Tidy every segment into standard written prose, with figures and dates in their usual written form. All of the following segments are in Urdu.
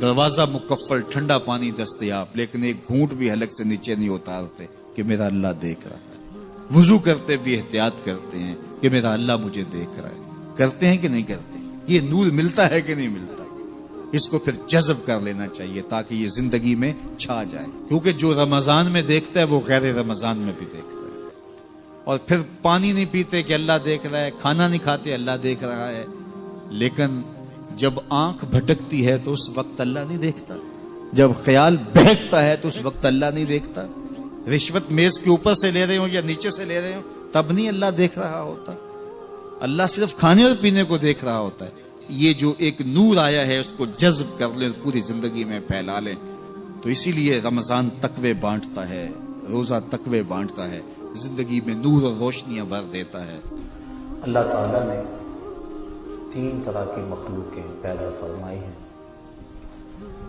دروازہ مکفل، ٹھنڈا پانی دستیاب، لیکن ایک گھونٹ بھی حلق سے نیچے نہیں اتارتے کہ میرا اللہ دیکھ رہا ہے۔ وضو کرتے بھی احتیاط کرتے ہیں کہ میرا اللہ مجھے دیکھ رہا ہے۔ کرتے ہیں کہ نہیں کرتے؟ یہ نور ملتا ہے کہ نہیں ملتا؟ اس کو پھر جذب کر لینا چاہیے تاکہ یہ زندگی میں چھا جائے، کیونکہ جو رمضان میں دیکھتا ہے وہ غیر رمضان میں بھی دیکھتا ہے۔ اور پھر پانی نہیں پیتے کہ اللہ دیکھ رہا ہے، کھانا نہیں کھاتے اللہ دیکھ رہا ہے، لیکن جب آنکھ بھٹکتی ہے تو اس وقت اللہ نہیں دیکھتا، جب خیال بہکتا ہے تو اس وقت اللہ نہیں دیکھتا۔ رشوت میز کے اوپر سے لے رہے ہوں یا نیچے سے لے رہے ہوں تب نہیں اللہ دیکھ رہا ہوتا، اللہ صرف کھانے اور پینے کو دیکھ رہا ہوتا ہے۔ یہ جو ایک نور آیا ہے اس کو جذب کر لیں، پوری زندگی میں پھیلا لیں۔ تو اسی لیے رمضان تقوی بانٹتا ہے، روزہ تقوی بانٹتا ہے، زندگی میں نور اور روشنیاں بھر دیتا ہے۔ اللہ تعالیٰ نے 3 طرح کی مخلوقیں پیدا فرمائی ہیں۔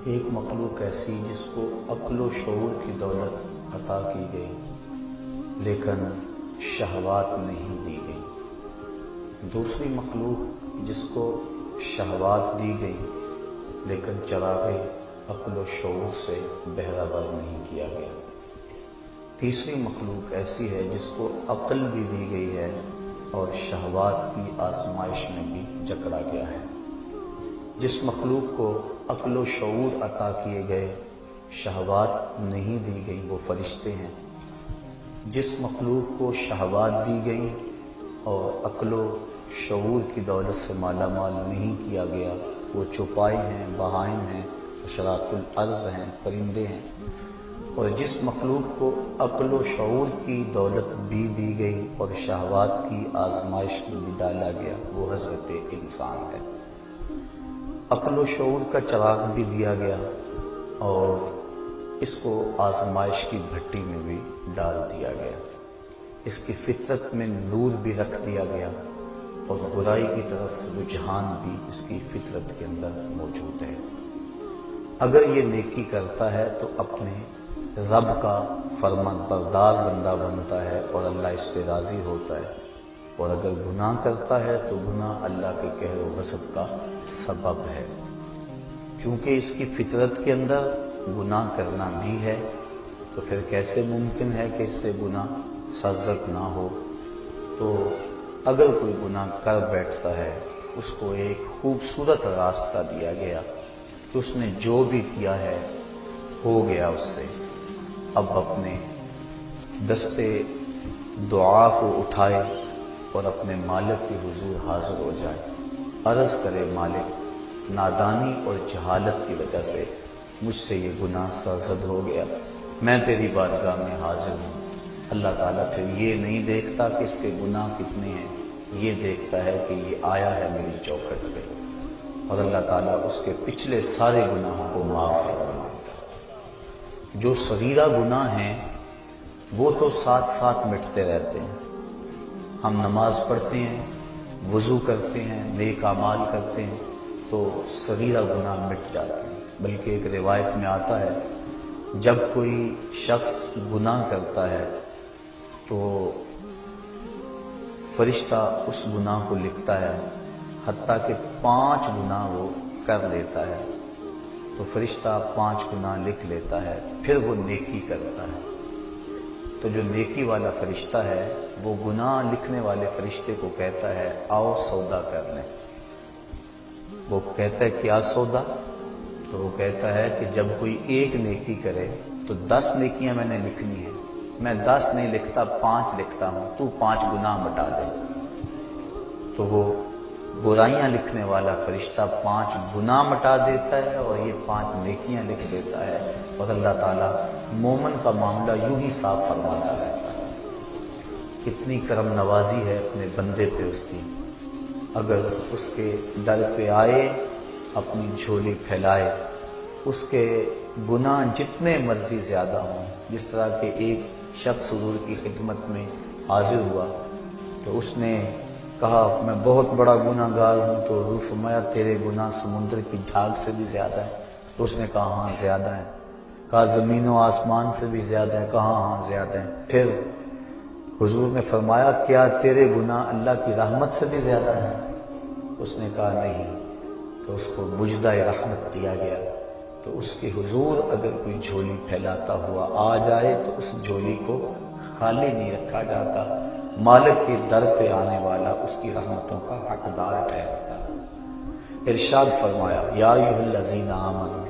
ایک مخلوق ایسی جس کو عقل و شعور کی دولت عطا کی گئی لیکن شہوات نہیں دی گئی۔ دوسری مخلوق جس کو شہوات دی گئی لیکن چراغ عقل و شعور سے بہرہ نہیں کیا گیا۔ تیسری مخلوق ایسی ہے جس کو عقل بھی دی گئی ہے اور شہوات کی آزمائش میں بھی جکڑا گیا ہے۔ جس مخلوق کو عقل و شعور عطا کیے گئے، شہوات نہیں دی گئی، وہ فرشتے ہیں۔ جس مخلوق کو شہوات دی گئی اور عقل و شعور کی دولت سے مالا مال نہیں کیا گیا، وہ چوپائے ہیں، بہائم ہیں، حشرات الارض ہیں، پرندے ہیں۔ اور جس مخلوق کو عقل و شعور کی دولت بھی دی گئی اور شہوات کی آزمائش میں بھی ڈالا گیا، وہ حضرت انسان ہے۔ عقل و شعور کا چراغ بھی دیا گیا اور اس کو آزمائش کی بھٹی میں بھی ڈال دیا گیا۔ اس کی فطرت میں نور بھی رکھ دیا گیا اور برائی کی طرف رجحان بھی اس کی فطرت کے اندر موجود ہے۔ اگر یہ نیکی کرتا ہے تو اپنے رب کا فرمان بردار بندہ بنتا ہے اور اللہ اس پہ راضی ہوتا ہے، اور اگر گناہ کرتا ہے تو گناہ اللہ کے قہر و غضب کا سبب ہے۔ چونکہ اس کی فطرت کے اندر گناہ کرنا بھی ہے تو پھر کیسے ممکن ہے کہ اس سے گناہ سرزد نہ ہو؟ تو اگر کوئی گناہ کر بیٹھتا ہے اس کو ایک خوبصورت راستہ دیا گیا کہ اس نے جو بھی کیا ہے ہو گیا اس سے، اب اپنے دستے دعا کو اٹھائے اور اپنے مالک کے حضور حاضر ہو جائے، عرض کرے مالک نادانی اور جہالت کی وجہ سے مجھ سے یہ گناہ سرزد ہو گیا، میں تیری بارگاہ میں حاضر ہوں۔ اللہ تعالیٰ پھر یہ نہیں دیکھتا کہ اس کے گناہ کتنے ہیں، یہ دیکھتا ہے کہ یہ آیا ہے میری چوکھٹ پہ، اور اللہ تعالیٰ اس کے پچھلے سارے گناہوں کو معاف فرما دیتا ہے۔ جو صغیرہ گناہ ہیں وہ تو ساتھ ساتھ مٹتے رہتے ہیں۔ ہم نماز پڑھتے ہیں، وضو کرتے ہیں، نیک اعمال کرتے ہیں تو صغیرہ گناہ مٹ جاتے ہیں۔ بلکہ ایک روایت میں آتا ہے جب کوئی شخص گناہ کرتا ہے تو فرشتہ اس گناہ کو لکھتا ہے، حتیٰ کہ 5 گناہ وہ کر لیتا ہے تو فرشتہ 5 گناہ لکھ لیتا ہے، پھر وہ نیکی کرتا ہے تو جو نیکی والا فرشتہ ہے وہ گناہ لکھنے والے فرشتے کو کہتا ہے آؤ سودا کر لیں۔ وہ کہتا ہے کیا سودا؟ تو وہ کہتا ہے کہ جب کوئی ایک نیکی کرے تو 10 نیکیاں میں نے لکھنی ہیں، میں 10 نہیں لکھتا 5 لکھتا ہوں، تو 5 گناہ مٹا دے۔ تو وہ برائیاں لکھنے والا فرشتہ 5 گناہ مٹا دیتا ہے اور یہ 5 نیکیاں لکھ دیتا ہے، اور اللہ تعالیٰ مومن کا معاملہ یوں ہی صاف فرماتا رہتا ہے۔ کتنی کرم نوازی ہے اپنے بندے پہ اس کی، اگر اس کے در پہ آئے اپنی جھولی پھیلائے، اس کے گناہ جتنے مرضی زیادہ ہوں، جس طرح کہ ایک شخص حضور کی خدمت میں حاضر ہوا تو اس نے کہا میں بہت بڑا گناہ گار ہوں، تو حضور فرمایا تیرے گناہ سمندر کی جھاگ سے بھی زیادہ ہے؟ تو اس نے کہا ہاں زیادہ ہے۔ کہا زمین و آسمان سے بھی زیادہ ہے؟ کہا ہاں زیادہ ہے۔ پھر حضور نے فرمایا کیا تیرے گناہ اللہ کی رحمت سے بھی زیادہ ہے؟ اس نے کہا نہیں۔ تو اس کو مجدہ رحمت دیا گیا تو اس کے حضور اگر کوئی جھولی پھیلاتا ہوا آ جائے تو اس جھولی کو خالی نہیں رکھا جاتا، مالک کے در پہ آنے والا اس کی رحمتوں کا حقدار ٹھہرتا ہے۔ ارشاد فرمایا یا ایھا الذین آمنوا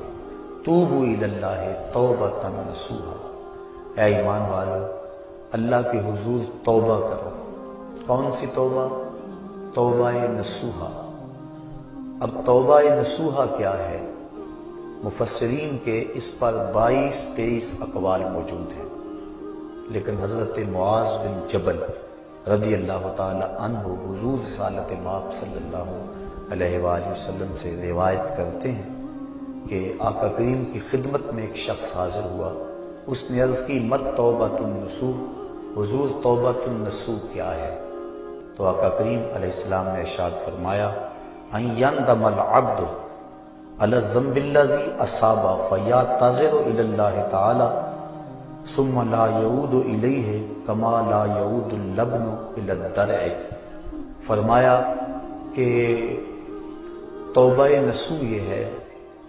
توبوا الی اللہ توبۃ نصوحا، اے ایمان والو اللہ کے حضور توبہ کرو۔ کون سی توبہ؟ توبہ نصوحا۔ اب توبہ نصوحا کیا ہے؟ مفسرین کے اس پر 22-23 اقوال موجود ہیں، لیکن حضرت معاذ بن جبل رضی اللہ تعالی عنہ حضور رسالت مآب صلی اللہ علیہ وآلہ وسلم سے روایت کرتے ہیں کہ آقا کریم کی خدمت میں ایک شخص حاضر ہوا، اس نے عرض کی مت توبۃ النصوح، حضور توبۃ النصوح کیا ہے؟ تو آقا کریم علیہ السلام نے ارشاد فرمایا ان یندم العبد علی الذنب الذی اصاب فیعتذر الی اللہ تعالی ثم لا یعود الیہ کما لا یعود اللبن الی الدرع۔ فرمایا کہ توبہ نصوح یہ ہے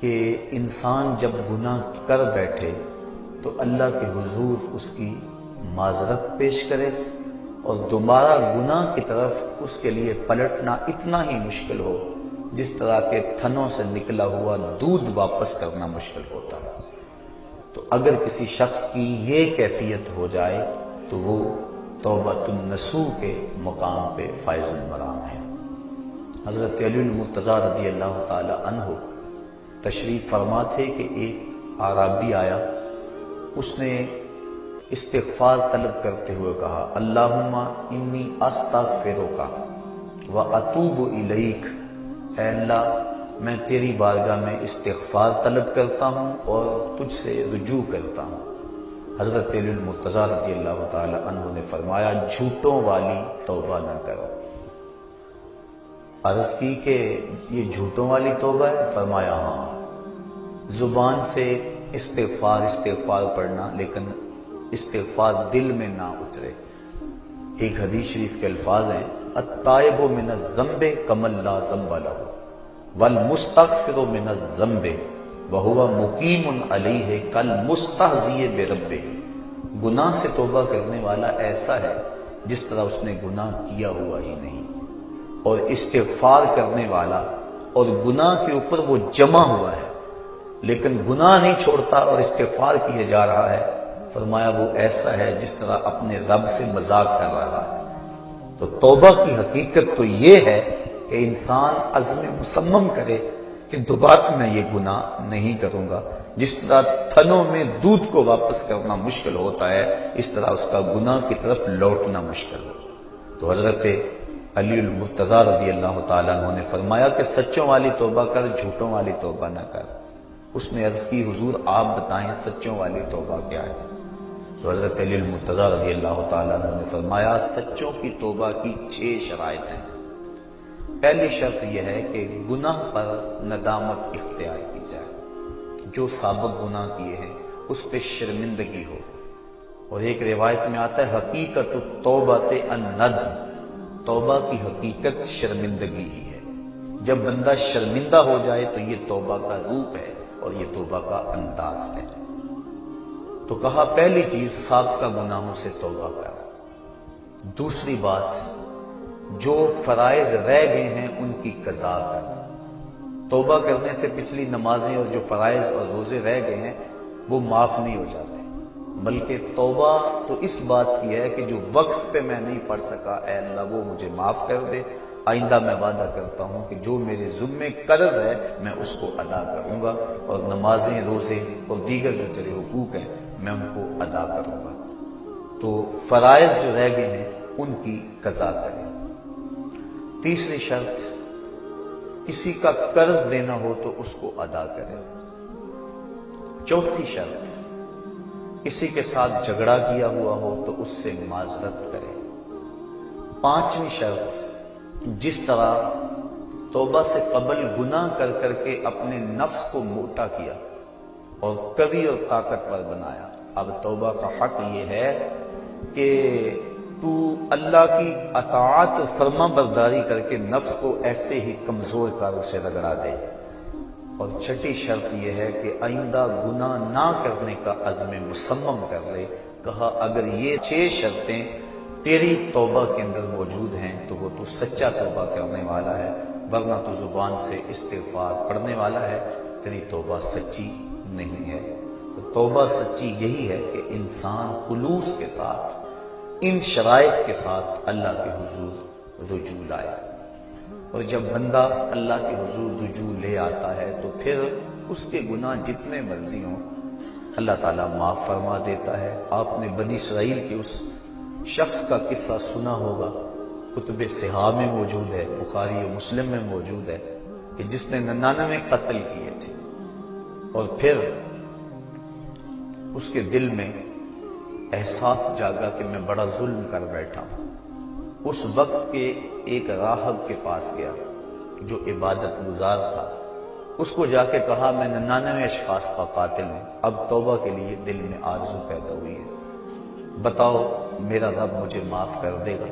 کہ انسان جب گناہ کر بیٹھے تو اللہ کے حضور اس کی معذرت پیش کرے، اور دوبارہ گناہ کی طرف اس کے لیے پلٹنا اتنا ہی مشکل ہو جس طرح کے تھنوں سے نکلا ہوا دودھ واپس کرنا مشکل ہوتا ہے۔ تو اگر کسی شخص کی یہ کیفیت ہو جائے تو وہ توبۃ النصوح کے مقام پہ فائز المرام ہے۔ حضرت علی المرتضیٰ رضی اللہ تعالی عنہ تشریف فرما تھے کہ ایک اعرابی آیا، اس نے استغفار طلب کرتے ہوئے کہا اللہم انی استغفرک و اتوب الیک، اے اللہ میں تیری بارگاہ میں استغفار طلب کرتا ہوں اور تجھ سے رجوع کرتا ہوں۔ حضرت علی المرتضیٰ رضی اللہ تعالی عنہ نے فرمایا جھوٹوں والی توبہ نہ کرو۔ عرض کی کہ یہ جھوٹوں والی توبہ ہے؟ فرمایا ہاں، زبان سے استغفار پڑھنا لیکن استغفار دل میں نہ اترے۔ ایک حدیث شریف کے الفاظ ہیں التائب من الذنب کمن لا ذنب لہ والمستغفر من الذنب وہو مقیم علیہ کالمستہزئ بربہ۔ گناہ سے توبہ کرنے والا ایسا ہے جس طرح اس نے گناہ کیا ہوا ہی نہیں، اور استغفار کرنے والا اور گناہ کے اوپر وہ جمع ہوا ہے لیکن گناہ نہیں چھوڑتا اور استغفار کیے جا رہا ہے، فرمایا وہ ایسا ہے جس طرح اپنے رب سے مذاق کر رہا ہے۔ تو توبہ کی حقیقت تو یہ ہے کہ انسان عزم مصمم کرے کہ دوبارہ میں یہ گناہ نہیں کروں گا۔ جس طرح تھنوں میں دودھ کو واپس کرنا مشکل ہوتا ہے، اس طرح اس کا گناہ کی طرف لوٹنا مشکل ہو۔ تو حضرت علی المرتضیٰ رضی اللہ تعالیٰ عنہ نے فرمایا کہ سچوں والی توبہ کر، جھوٹوں والی توبہ نہ کر۔ اس نے عرض کی حضور آپ بتائیں سچوں والی توبہ کیا ہے؟ تو حضرت علی المرتضیٰ رضی اللہ تعالیٰ عنہ نے فرمایا سچوں کی توبہ کی 6 شرائط ہیں۔ پہلی شرط یہ ہے کہ گناہ پر ندامت اختیار کی جائے، جو سابق گناہ کیے ہیں اس پہ شرمندگی ہو، اور ایک روایت میں آتا ہے حقیقت التوبۃ الندم، توبہ کی حقیقت شرمندگی ہی ہے۔ جب بندہ شرمندہ ہو جائے تو یہ توبہ کا روپ ہے اور یہ توبہ کا انداز ہے۔ تو کہا پہلی چیز سابقہ گناہوں سے توبہ کر۔ دوسری بات جو فرائض رہ گئے ہیں ان کی قضا کر۔ توبہ کرنے سے پچھلی نمازیں اور جو فرائض اور روزے رہ گئے ہیں وہ معاف نہیں ہو جاتے، بلکہ توبہ تو اس بات کی ہے کہ جو وقت پہ میں نہیں پڑھ سکا اے اللہ وہ مجھے معاف کر دے، آئندہ میں وعدہ کرتا ہوں کہ جو میرے ذمے قرض ہے میں اس کو ادا کروں گا، اور نمازیں روزے اور دیگر جو تیرے حقوق ہیں میں ان کو ادا کروں گا۔ تو فرائض جو رہ گئے ہیں ان کی قضا کریں۔ تیسری شرط کسی کا قرض دینا ہو تو اس کو ادا کریں۔ چوتھی شرط کسی کے ساتھ جھگڑا کیا ہوا ہو تو اس سے معذرت کرے۔ پانچویں شرط جس طرح توبہ سے قبل گناہ کر کر کے اپنے نفس کو موٹا کیا اور قوی اور طاقتور بنایا، اب توبہ کا حق یہ ہے کہ تو اللہ کی اطاعت اور فرما برداری کر کے نفس کو ایسے ہی کمزور کار سے رگڑا دے۔ اور چھٹی شرط یہ ہے کہ آئندہ گناہ نہ کرنے کا عزم مصمم کر لے. کہا اگر یہ 6 شرطیں تیری توبہ کے اندر موجود ہیں تو وہ تو سچا توبہ کرنے والا ہے، ورنہ تو زبان سے استغفار پڑھنے والا ہے، تیری توبہ سچی نہیں ہے. تو توبہ سچی یہی ہے کہ انسان خلوص کے ساتھ ان شرائط کے ساتھ اللہ کے حضور رجوع لائے. اور جب بندہ اللہ کے حضور رجوع لے آتا ہے تو پھر اس کے گناہ جتنے مرضی ہوں اللہ تعالیٰ معاف فرما دیتا ہے. آپ نے بنی اسرائیل کے اس شخص کا قصہ سنا ہوگا، کتب صحاح میں موجود ہے، بخاری و مسلم میں موجود ہے، کہ جس نے 99 قتل کیے تھے اور پھر اس کے دل میں احساس جاگا کہ میں بڑا ظلم کر بیٹھا ہوں. اس وقت کے ایک راہب کے پاس گیا جو عبادت گزار تھا. اس کو جا کے کہا میں 99 اشخاص کا قاتل ہوں، اب توبہ کے لیے دل میں آرزو پیدا ہوئی ہے، بتاؤ میرا رب مجھے معاف کر دے گا؟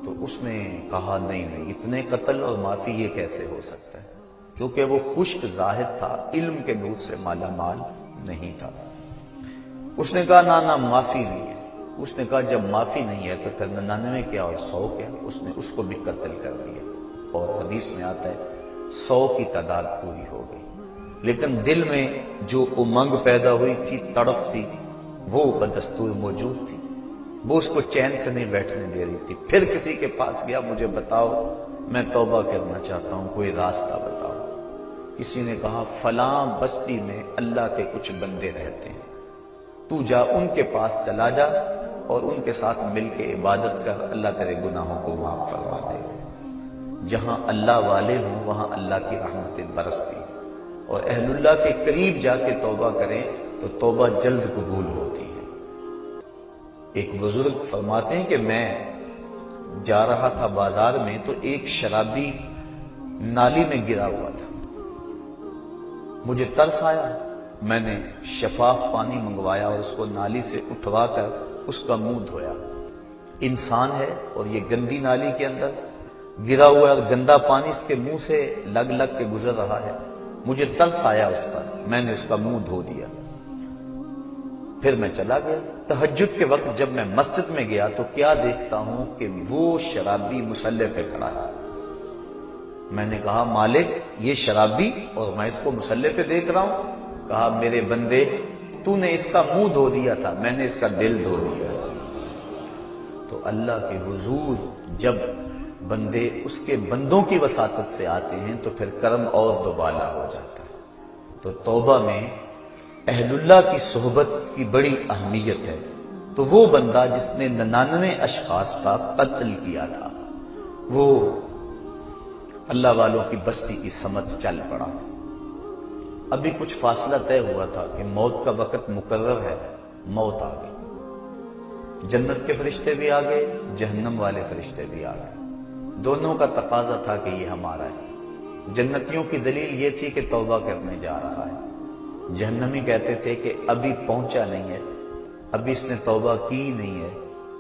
تو اس نے کہا نہیں، اتنے قتل اور معافی یہ کیسے ہو سکتا ہے، کیونکہ وہ خشک زاہد تھا، علم کے نور سے مالا مال نہیں تھا. اس نے کہا نہ معافی نہیں ہے. اس نے کہا جب معافی نہیں ہے تو پھر 99 کیا اور 100 کیا؟ اس نے اس کو بھی قتل کر دیا. اور حدیث میں آتا ہے 100 کی تعداد پوری ہو گئی، لیکن دل میں جو امنگ پیدا ہوئی تھی، تڑپ تھی، وہ بدستور موجود تھی، وہ اس کو چین سے نہیں بیٹھنے دے رہی تھی. پھر کسی کے پاس گیا، مجھے بتاؤ میں توبہ کرنا چاہتا ہوں، کوئی راستہ بتاؤ. کسی نے کہا فلاں بستی میں اللہ کے کچھ بندے رہتے ہیں، تو جا ان کے پاس چلا جا اور ان کے ساتھ مل کے عبادت کر، اللہ تیرے گناہوں کو معاف فرما دے گا. جہاں اللہ والے ہوں وہاں اللہ کی رحمتیں برستی، اور اہل اللہ کے قریب جا کے توبہ کریں تو توبہ جلد قبول ہوتی ہے. ایک بزرگ فرماتے ہیں کہ میں جا رہا تھا بازار میں تو ایک شرابی نالی میں گرا ہوا تھا. مجھے ترس آیا، میں نے شفاف پانی منگوایا اور اس کو نالی سے اٹھوا کر اس کا منہ دھویا. انسان ہے اور یہ گندی نالی کے اندر گرا ہوا اور گندا پانی اس کے منہ سے لگ لگ کے گزر رہا ہے. مجھے ترس آیا اس پر، میں نے اس کا منہ دھو دیا. پھر میں چلا گیا. تہجد کے وقت جب میں مسجد میں گیا تو کیا دیکھتا ہوں کہ وہ شرابی مصلی پہ کھڑا ہے. میں نے کہا مالک یہ شرابی اور میں اس کو مصلی پہ دیکھ رہا ہوں. کہا میرے بندے تو نے اس کا منہ دھو دیا تھا، میں نے اس کا دل دھو دیا. تو اللہ کے حضور جب بندے اس کے بندوں کی وساطت سے آتے ہیں تو پھر کرم اور دوبالا ہو جاتا ہے. تو توبہ میں اہل اللہ کی صحبت کی بڑی اہمیت ہے. تو وہ بندہ جس نے 99 اشخاص کا قتل کیا تھا وہ اللہ والوں کی بستی کی سمت چل پڑا. ابھی کچھ فاصلہ طے ہوا تھا کہ موت کا وقت مقرر ہے، موت آ گئی. جنت کے فرشتے بھی آ گئے، جہنم والے فرشتے بھی آ گئے. دونوں کا تقاضا تھا کہ یہ ہمارا ہے. جنتیوں کی دلیل یہ تھی کہ توبہ کرنے جا رہا ہے. جہنمی کہتے تھے کہ ابھی پہنچا نہیں ہے، ابھی اس نے توبہ کی نہیں ہے،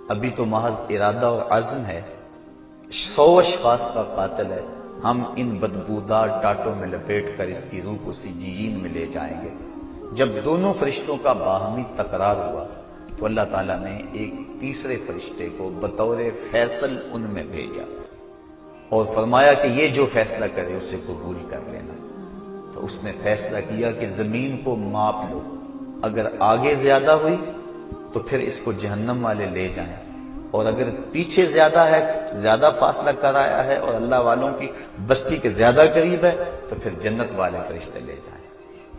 ابھی تو محض ارادہ اور عزم ہے. 100 اشخاص کا قاتل ہے، ہم ان بدبودار ٹاٹوں میں لپیٹ کر اس کی روح کو سجین میں لے جائیں گے. جب دونوں فرشتوں کا باہمی تکرار ہوا تو اللہ تعالیٰ نے ایک تیسرے فرشتے کو بطور فیصل ان میں بھیجا اور فرمایا کہ یہ جو فیصلہ کرے اسے قبول کر لینا. تو اس نے فیصلہ کیا کہ زمین کو ماپ لو، اگر آگے زیادہ ہوئی تو پھر اس کو جہنم والے لے جائیں، اور اگر پیچھے زیادہ ہے، زیادہ فاصلہ کر آیا ہے اور اللہ والوں کی بستی کے زیادہ قریب ہے تو پھر جنت والے فرشتے لے جائیں.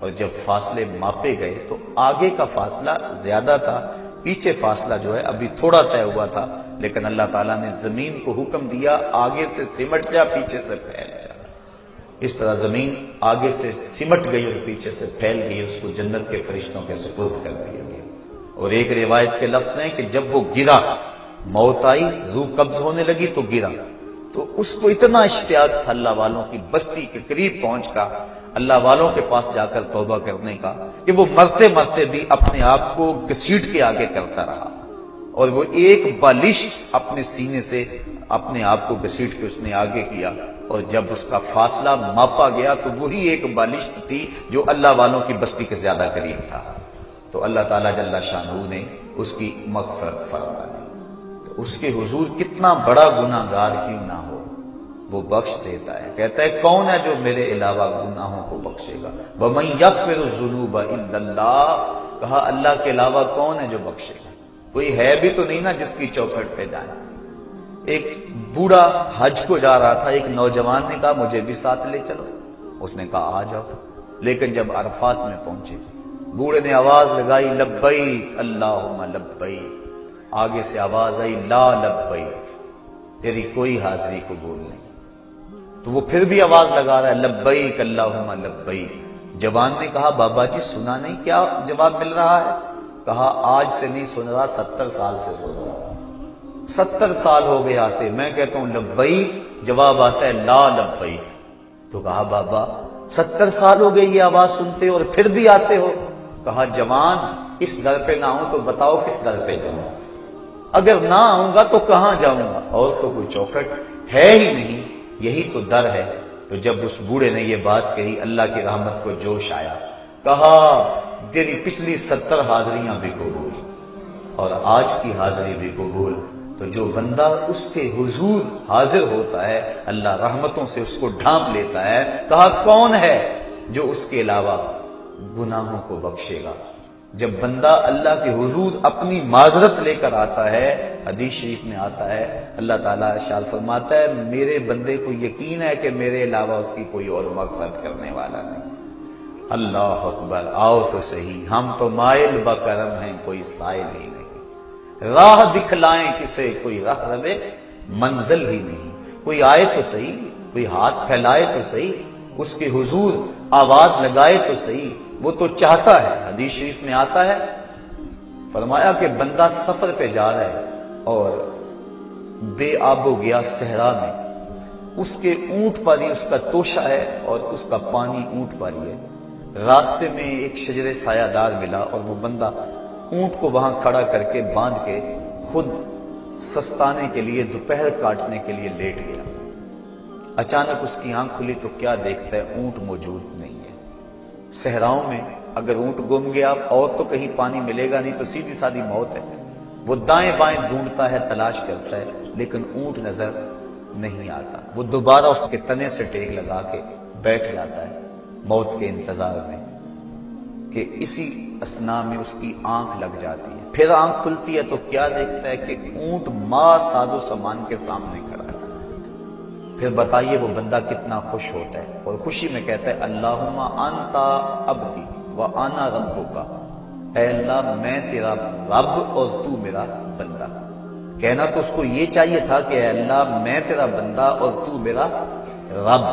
اور جب فاصلے ماپے گئے تو آگے کا فاصلہ زیادہ تھا، پیچھے فاصلہ جو ہے ابھی تھوڑا طے ہوا تھا، لیکن اللہ تعالیٰ نے زمین کو حکم دیا آگے سے سمٹ جا، پیچھے سے پھیل جا. اس طرح زمین آگے سے سمٹ گئی اور پیچھے سے پھیل گئی، اس کو جنت کے فرشتوں کے سپرد کر دیا گیا. اور ایک روایت کے لفظ ہیں کہ جب وہ گرا، موت آئی، روح قبض ہونے لگی تو گرا، تو اس کو اتنا اشتیاق تھا اللہ والوں کی بستی کے قریب پہنچ کر اللہ والوں کے پاس جا کر توبہ کرنے کا کہ وہ مرتے مرتے بھی اپنے آپ کو گھسیٹ کے آگے کرتا رہا. اور وہ ایک بالشت اپنے سینے سے اپنے آپ کو گھسیٹ کے اس نے آگے کیا، اور جب اس کا فاصلہ ماپا گیا تو وہی ایک بالشت تھی جو اللہ والوں کی بستی کے زیادہ قریب تھا۔ تو اللہ تعالیٰ جل شانہ نے اس کی مغفرت فرما دی۔ تو اس کے حضور کتنا بڑا گناہ گار کیوں نہ ہو، وہ بخش دیتا ہے۔ کہتا ہے کون ہے جو میرے علاوہ گناہوں کو بخشے گا؟ وَمَن يَغْفِرُ الذُّنُوبَ إِلَّا اللَّهُ، کہا اللہ کے علاوہ کون ہے جو بخشے گا؟ کوئی ہے بھی تو نہیں نا جس کی چوکھٹ پہ جائیں۔ ایک بوڑھا حج کو جا رہا تھا، ایک نوجوان نے کہا مجھے بھی ساتھ لے چلو، اس نے کہا آ جاؤ، لیکن جب عرفات میں پہنچے بوڑھے نے آواز لگائی لبیک اللہم لبیک، آگے سے آواز آئی لا لبیک، تیری کوئی حاضری قبول نہیں۔ تو وہ پھر بھی آواز لگا رہا ہے لبیک اللہم لبیک۔ جوان نے کہا بابا جی سنا نہیں کیا جواب مل رہا ہے؟ کہا آج سے نہیں سن رہا، 70 سال سے سن رہا، 70 سال ہو گئے آتے، میں کہتا ہوں لبیک، جواب آتا ہے لا لبیک۔ تو کہا بابا 70 سال ہو گئے یہ آواز سنتے اور پھر بھی آتے ہو؟ کہا جوان اس در پہ نہ ہوں تو بتاؤ کس در پہ جاؤں؟ اگر نہ آؤں گا تو کہاں جاؤں گا؟ اور تو کوئی چوکھٹ ہے ہی نہیں، یہی تو در ہے۔ تو جب اس بوڑھے نے یہ بات کہی اللہ کی رحمت کو جوش آیا، کہا تیری پچھلی 70 حاضریاں بھی قبول اور آج کی حاضری بھی قبول۔ تو جو بندہ اس کے حضور حاضر ہوتا ہے اللہ رحمتوں سے اس کو ڈھانپ لیتا ہے۔ کہا کون ہے جو اس کے علاوہ گناہوں کو بخشے گا؟ جب بندہ اللہ کے حضور اپنی معذرت لے کر آتا ہے، حدیث شریف میں آتا ہے اللہ تعالیٰ ارشاد فرماتا ہے میرے بندے کو یقین ہے کہ میرے علاوہ اس کی کوئی اور مغفرت کرنے والا نہیں۔ اللہ اکبر، آؤ تو صحیح، ہم تو مائل بکرم ہیں کوئی سائل ہی نہیں، راہ دکھلائیں کسے کوئی راہ رہے منزل ہی نہیں، کوئی آئے تو صحیح، کوئی ہاتھ پھیلائے تو صحیح، اس کے حضور آواز لگائے تو صحیح، وہ تو چاہتا ہے۔ حدیث شریف میں آتا ہے فرمایا کہ بندہ سفر پہ جا رہا ہے اور بے آب و گیا صحرا میں، اس کے اونٹ پر ہی اس کا توشہ ہے اور اس کا پانی اونٹ پر ہی ہے۔ راستے میں ایک شجر سایہ دار ملا اور وہ بندہ اونٹ کو وہاں کھڑا کر کے باندھ کے خود سستانے کے لیے دوپہر کاٹنے کے لیے لیٹ گیا۔ اچانک اس کی آنکھ کھلی تو کیا دیکھتا ہے اونٹ موجود نہیں ہے۔ صحراؤں میں اگر اونٹ گم گیا اور تو کہیں پانی ملے گا نہیں تو سیدھی سادھی موت ہے۔ وہ دائیں بائیں ڈھونڈتا ہے، تلاش کرتا ہے، لیکن اونٹ نظر نہیں آتا۔ وہ دوبارہ اس کے تنے سے ٹیک لگا کے بیٹھ جاتا ہے موت کے انتظار میں کہ اسی اثنا میں اس کی آنکھ لگ جاتی ہے۔ پھر آنکھ کھلتی ہے تو کیا دیکھتا ہے کہ اونٹ ماں ساز و سامان کے سامنے کھڑا ہے۔ پھر بتائیے وہ بندہ کتنا خوش ہوتا ہے اور خوشی میں کہتا ہے اللہم انتا عبدی وانا ربک، اے اللہ میں تیرا رب اور تو میرا بندہ۔ کہنا تو اس کو یہ چاہیے تھا کہ اے اللہ میں تیرا بندہ اور تو میرا رب،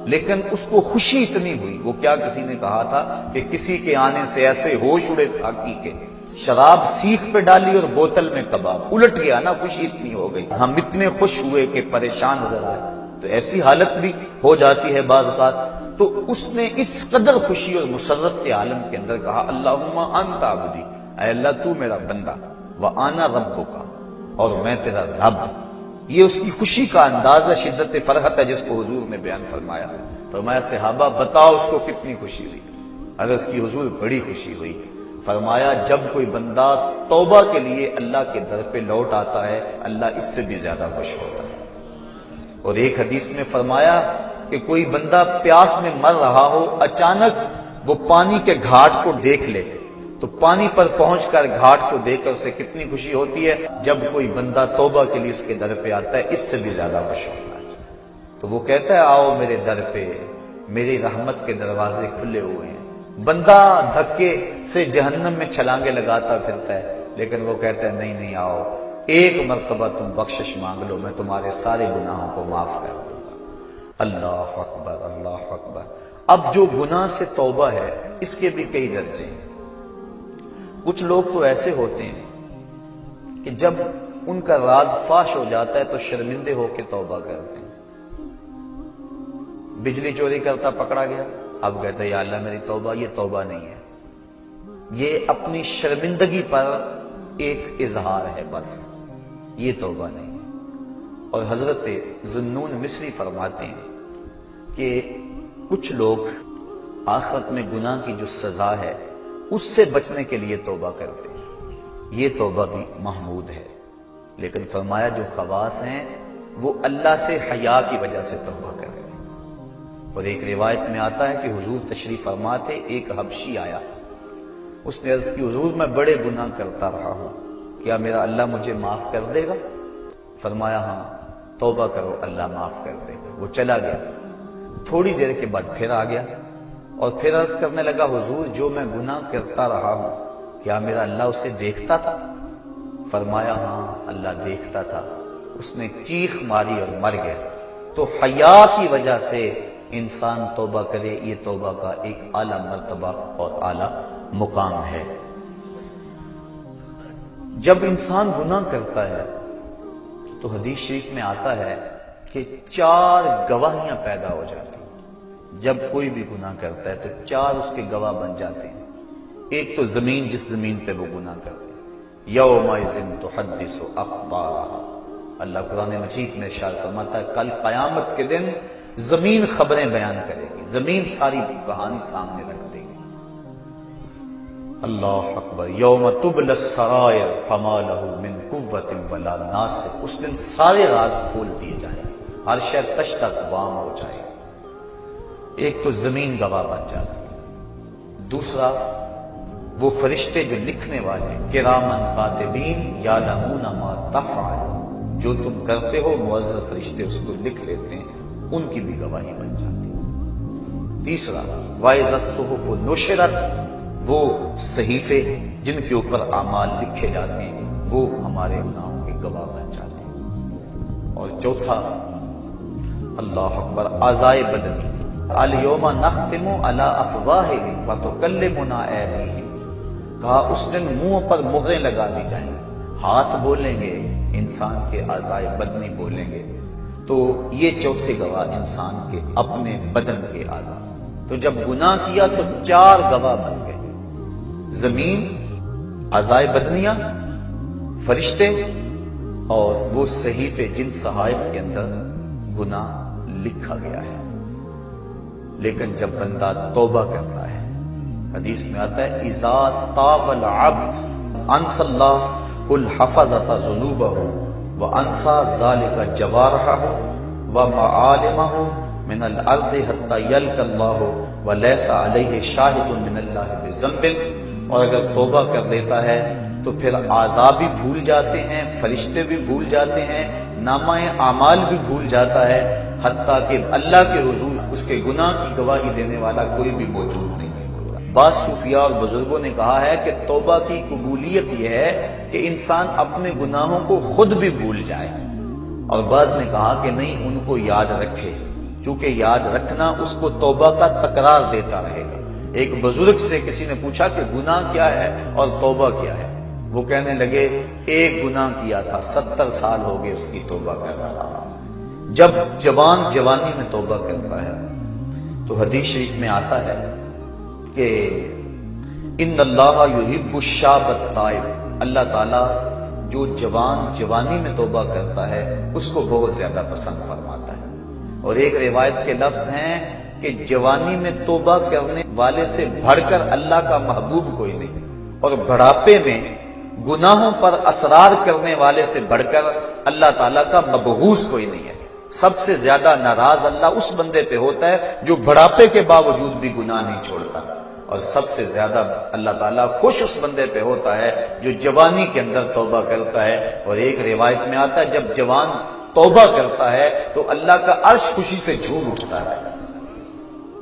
لیکن اس کو خوشی اتنی ہوئی، وہ کیا کسی نے کہا تھا کہ کسی کے آنے سے ایسے ہوش اڑے ساقی کے، شراب سیخ پہ ڈالی اور بوتل میں کباب، الٹ گیا نا، خوشی اتنی ہو گئی۔ ہم اتنے خوش ہوئے کہ پریشان نظر آئے، تو ایسی حالت بھی ہو جاتی ہے بعض اوقات۔ تو اس نے اس قدر خوشی اور مسرت کے عالم کے اندر کہا اللہم انت عبدی، اے اللہ تو میرا بندہ، وانا ربک، اور میں تیرا رب۔ یہ اس کی خوشی کا اندازہ شدت فرحت ہے جس کو حضور نے بیان فرمایا۔ فرمایا صحابہ بتاؤ اس کو کتنی خوشی ہوئی؟ عرض کی حضور بڑی خوشی ہوئی۔ فرمایا جب کوئی بندہ توبہ کے لیے اللہ کے در پہ لوٹ آتا ہے اللہ اس سے بھی زیادہ خوش ہوتا ہے۔ اور ایک حدیث میں فرمایا کہ کوئی بندہ پیاس میں مر رہا ہو، اچانک وہ پانی کے گھاٹ کو دیکھ لے تو پانی پر پہنچ کر گھاٹ کو دیکھ کر اسے کتنی خوشی ہوتی ہے۔ جب کوئی بندہ توبہ کے لیے اس کے در پہ آتا ہے اس سے بھی زیادہ خوش ہوتا ہے۔ تو وہ کہتا ہے آؤ میرے در پہ، میری رحمت کے دروازے کھلے ہوئے ہیں۔ بندہ دھکے سے جہنم میں چھلانگے لگاتا پھرتا ہے، لیکن وہ کہتا ہے نہیں نہیں، آؤ ایک مرتبہ تم بخشش مانگ لو، میں تمہارے سارے گناہوں کو معاف کر دوں گا۔ اللہ اکبر، اللہ اکبر۔ اب جو گناہ سے توبہ ہے اس کے بھی کئی درجے ہیں۔ کچھ لوگ تو ایسے ہوتے ہیں کہ جب ان کا راز فاش ہو جاتا ہے تو شرمندے ہو کے توبہ کرتے ہیں۔ بجلی چوری کرتا پکڑا گیا، اب کہتا ہے یا اللہ میری توبہ، یہ توبہ نہیں ہے، یہ اپنی شرمندگی پر ایک اظہار ہے بس، یہ توبہ نہیں ہے۔ اور حضرت ذوالنون مصری فرماتے ہیں کہ کچھ لوگ آخرت میں گناہ کی جو سزا ہے اس سے بچنے کے لیے توبہ کرتے ہیں، یہ توبہ بھی محمود ہے، لیکن فرمایا جو خواص ہیں وہ اللہ سے حیا کی وجہ سے توبہ کرتے ہیں۔ اور ایک روایت میں آتا ہے کہ حضور تشریف فرما تھے، ایک حبشی آیا، اس نے عرض کی حضور میں بڑے گناہ کرتا رہا ہوں، کیا میرا اللہ مجھے معاف کر دے گا؟ فرمایا ہاں توبہ کرو اللہ معاف کر دے گا۔ وہ چلا گیا، تھوڑی دیر کے بعد پھر آ گیا اور پھر عرض کرنے لگا حضور جو میں گناہ کرتا رہا ہوں کیا میرا اللہ اسے دیکھتا تھا؟ فرمایا ہاں اللہ دیکھتا تھا، اس نے چیخ ماری اور مر گیا۔ تو حیا کی وجہ سے انسان توبہ کرے، یہ توبہ کا ایک اعلیٰ مرتبہ اور اعلیٰ مقام ہے۔ جب انسان گناہ کرتا ہے تو حدیث شریف میں آتا ہے کہ 4 گواہیاں پیدا ہو جاتی ہیں۔ جب کوئی بھی گناہ کرتا ہے تو 4 اس کے گواہ بن جاتے ہیں۔ ایک تو زمین، جس زمین پہ وہ گناہ کرتے ہیں، یومئذ تحدث اخبارہا، اللہ قرآن مجید میں ارشاد فرماتا ہے کل قیامت کے دن زمین خبریں بیان کرے گی، زمین ساری کہانی سامنے رکھ دے گی۔ اللہ اکبر، یوم تبلی السرائر فما لہ من قوت ولا ناصر، اس دن سارے راز کھول دیے جائیں، ہر شے تش تش وام ہو جائے گا۔ ایک تو زمین گواہ بن جاتی ہے، دوسرا وہ فرشتے جو لکھنے والے کرامن کاتبین یعلمون ما تفعل، جو تم کرتے ہو معزز فرشتے اس کو لکھ لیتے ہیں، ان کی بھی گواہی بن جاتی ہے۔ تیسرا وَإِذَا الصُّحُفُ نُشِرَتْ، وہ صحیفے جن کے اوپر اعمال لکھے جاتے ہیں وہ ہمارے گناہوں کے گواہ بن جاتے ہیں۔ اور چوتھا اللہ اکبر، اعضائے بدنی، الیوم نختم علی افواہہم وتکلمنا ایدیہم، کہا اس دن منہ پر مہریں لگا دی جائیں گی، ہاتھ بولیں گے، انسان کے اعضائے بدنی بولیں گے۔ تو یہ چوتھے گواہ انسان کے اپنے بدن کے اعضاء۔ تو جب گناہ کیا تو 4 گواہ بن گئے، زمین، اعضائے بدنیاں، فرشتے اور وہ صحیفے جن صحائف کے اندر گناہ لکھا گیا ہے۔ لیکن جب بندہ توبہ کرتا ہے، حدیث میں آتا ہے اذا تاب العبد انسى الله الحفظة ذنوبه وانسى ذلك جوارحه ومعالمه من الارض حتى يلقى الله وليس عليه شاهد من الله بذنب۔ اور اگر توبہ کر لیتا ہے تو پھر اعضاء بھی بھول جاتے ہیں، فرشتے بھی بھول جاتے ہیں، نامہ اعمال بھی بھول جاتا ہے، حتیٰ کہ اللہ کے حضور اس کے گناہ کی گواہی دینے والا کوئی بھی موجود نہیں ہوتا۔ بعض صوفیاء اور بزرگوں نے کہا ہے کہ توبہ کی قبولیت یہ ہے کہ انسان اپنے گناہوں کو خود بھی بھول جائے، اور بعض نے کہا کہ نہیں، ان کو یاد رکھے، چونکہ یاد رکھنا اس کو توبہ کا تکرار دیتا رہے گا۔ ایک بزرگ سے کسی نے پوچھا کہ گناہ کیا ہے اور توبہ کیا ہے؟ وہ کہنے لگے ایک گناہ کیا تھا، 70 سال ہو گئے اس کی توبہ کر رہا۔ جب جوان جوانی میں توبہ کرتا ہے تو حدیث شریف میں آتا ہے کہ ان اللہ یحب الشاب التائب، اللہ تعالیٰ جو جوان جوانی میں توبہ کرتا ہے اس کو بہت زیادہ پسند فرماتا ہے۔ اور ایک روایت کے لفظ ہیں کہ جوانی میں توبہ کرنے والے سے بڑھ کر اللہ کا محبوب کوئی نہیں، اور بڑھاپے میں گناہوں پر اصرار کرنے والے سے بڑھ کر اللہ تعالیٰ کا مبغوث کوئی نہیں ہے۔ سب سے زیادہ ناراض اللہ اس بندے پہ ہوتا ہے جو بڑھاپے کے باوجود بھی گناہ نہیں چھوڑتا، اور سب سے زیادہ اللہ تعالیٰ خوش اس بندے پہ ہوتا ہے جو جوانی کے اندر توبہ کرتا ہے۔ اور ایک روایت میں آتا ہے جب جوان توبہ کرتا ہے تو اللہ کا عرش خوشی سے جھوم اٹھتا ہے۔